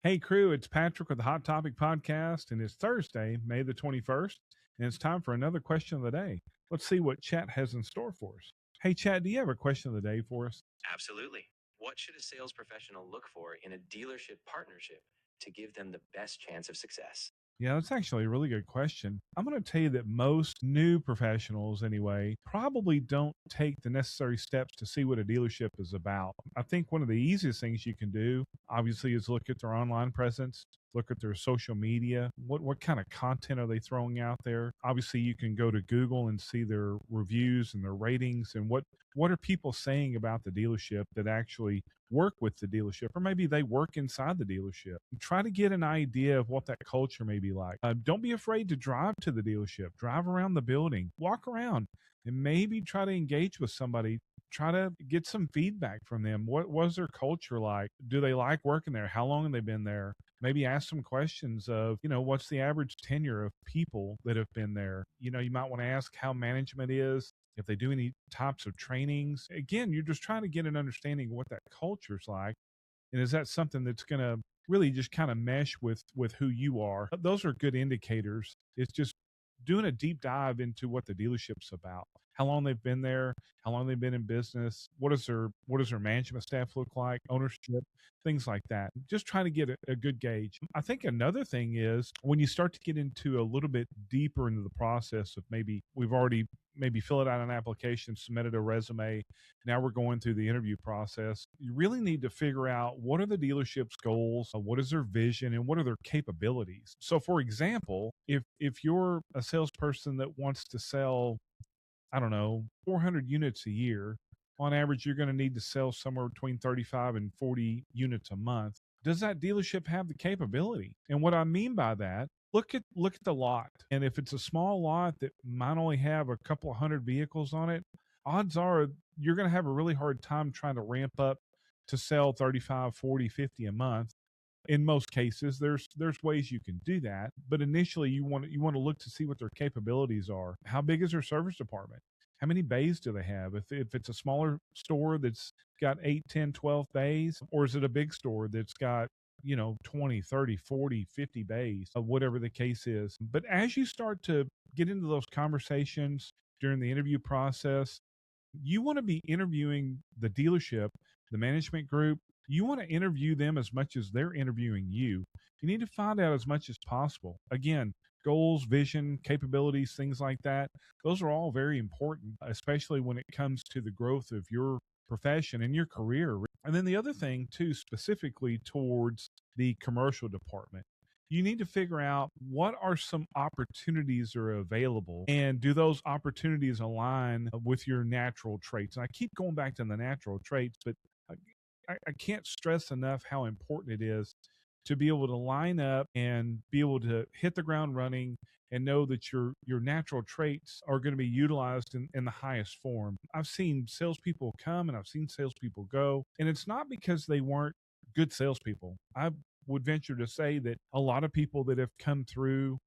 Hey, crew, it's Patrick with the Hot Topic Podcast, and it's Thursday, May the 21st, and it's time for another question of the day. Let's see what Chat has in store for us. Hey, Chat, do you have a question of the day for us? Absolutely. What should a sales professional look for in a dealership partnership to give them the best chance of success? Yeah, that's actually a really good question. I'm going to tell you that most new professionals, anyway, probably don't take the necessary steps to see what a dealership is about. I think one of the easiest things you can do, obviously, is look at their online presence, look at their social media. What kind of content are they throwing out there? Obviously, you can go to Google and see their reviews and their ratings and what are people saying about the dealership that actually work with the dealership, or maybe they work inside the dealership. Try to get an idea of what that culture may be like. Don't be afraid to drive to the dealership, drive around the building, walk around, and maybe try to engage with somebody. Try to get some feedback from them. What was their culture like? Do they like working there? How long have they been there? Maybe ask some questions of, what's the average tenure of people that have been there? You might want to ask how management is, if they do any types of trainings. Again, you're just trying to get an understanding of what that culture's like. And is that something that's going to really just kind of mesh with who you are? Those are good indicators. It's just doing a deep dive into what the dealership's about, how long they've been there, how long they've been in business, what does their management staff look like, ownership, things like that. Just trying to get a good gauge. I think another thing is when you start to get into a little bit deeper into the process of maybe we've already maybe filled out an application, submitted a resume, now we're going through the interview process. You really need to figure out what are the dealership's goals, what is their vision, and what are their capabilities. So, for example, if you're a salesperson that wants to sell, I don't know, 400 units a year, on average, you're going to need to sell somewhere between 35 and 40 units a month. Does that dealership have the capability? And what I mean by that, look at the lot. And if it's a small lot that might only have a couple of hundred vehicles on it, odds are you're going to have a really hard time trying to ramp up to sell 35, 40, 50 a month. In most cases, there's ways you can do that, but initially you want to look to see what their capabilities are. How big is their service department? How many bays do they have? If it's a smaller store that's got 8, 10, 12 bays, or is it a big store that's got 20, 30, 40, 50 bays, whatever the case is. But as you start to get into those conversations during the interview process, you want to be interviewing the dealership, the management group. You want to interview them as much as they're interviewing you. You need to find out as much as possible. Again, goals, vision, capabilities, things like that. Those are all very important, especially when it comes to the growth of your profession and your career. And then the other thing, too, specifically towards the commercial department, you need to figure out what are some opportunities that are available and do those opportunities align with your natural traits. And I keep going back to the natural traits, but I can't stress enough how important it is to be able to line up and be able to hit the ground running and know that your natural traits are going to be utilized in the highest form. I've seen salespeople come and I've seen salespeople go, and it's not because they weren't good salespeople. I would venture to say that a lot of people that have come through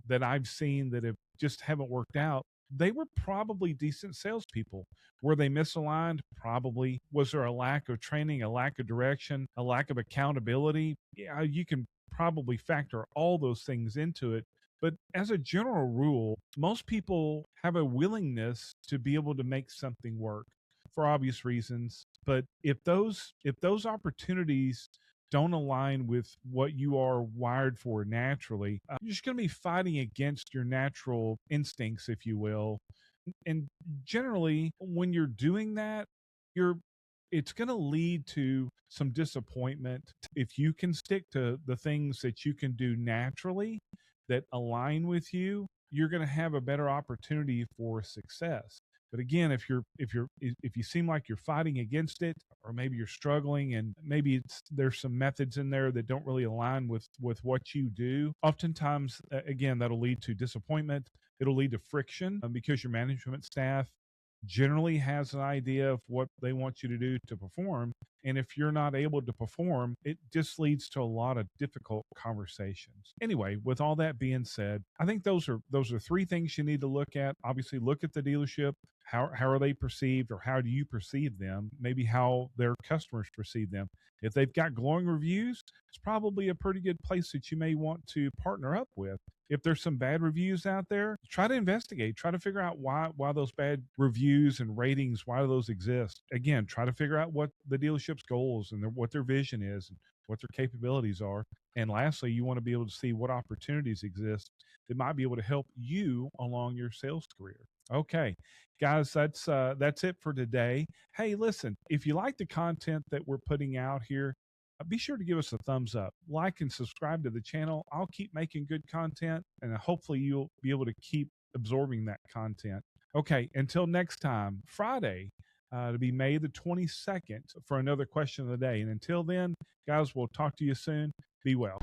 that I've seen that have just haven't worked out, they were probably decent salespeople. Were they misaligned? Probably. Was there a lack of training, a lack of direction, a lack of accountability? Yeah, you can probably factor all those things into it. But as a general rule, most people have a willingness to be able to make something work for obvious reasons. But if those opportunities don't align with what you are wired for naturally, you're just going to be fighting against your natural instincts, if you will. And generally, when you're doing that, you're it's going to lead to some disappointment. If you can stick to the things that you can do naturally that align with you, you're going to have a better opportunity for success. But again, if you seem like you're fighting against it, or maybe you're struggling, and maybe there's some methods in there that don't really align with what you do, oftentimes again that'll lead to disappointment. It'll lead to friction because your management staff generally has an idea of what they want you to do to perform, And if you're not able to perform, it just leads to a lot of difficult conversations. Anyway, with all that being said, I think those are three things you need to look at. Obviously, look at the dealership. How are they perceived, or how do you perceive them? Maybe how their customers perceive them. If they've got glowing reviews, it's probably a pretty good place that you may want to partner up with. If there's some bad reviews out there, try to investigate, try to figure out why those bad reviews and ratings, why do those exist. Again, try to figure out what the dealership's goals and what their vision is and what their capabilities are. And lastly, you want to be able to see what opportunities exist that might be able to help you along your sales career. Okay, guys, that's it for today. Hey, listen, if you like the content that we're putting out here, be sure to give us a thumbs up, like and subscribe to the channel. I'll keep making good content, and hopefully you'll be able to keep absorbing that content. Okay, until next time, Friday, to be May the 22nd for another question of the day. And until then, guys, we'll talk to you soon. Be well.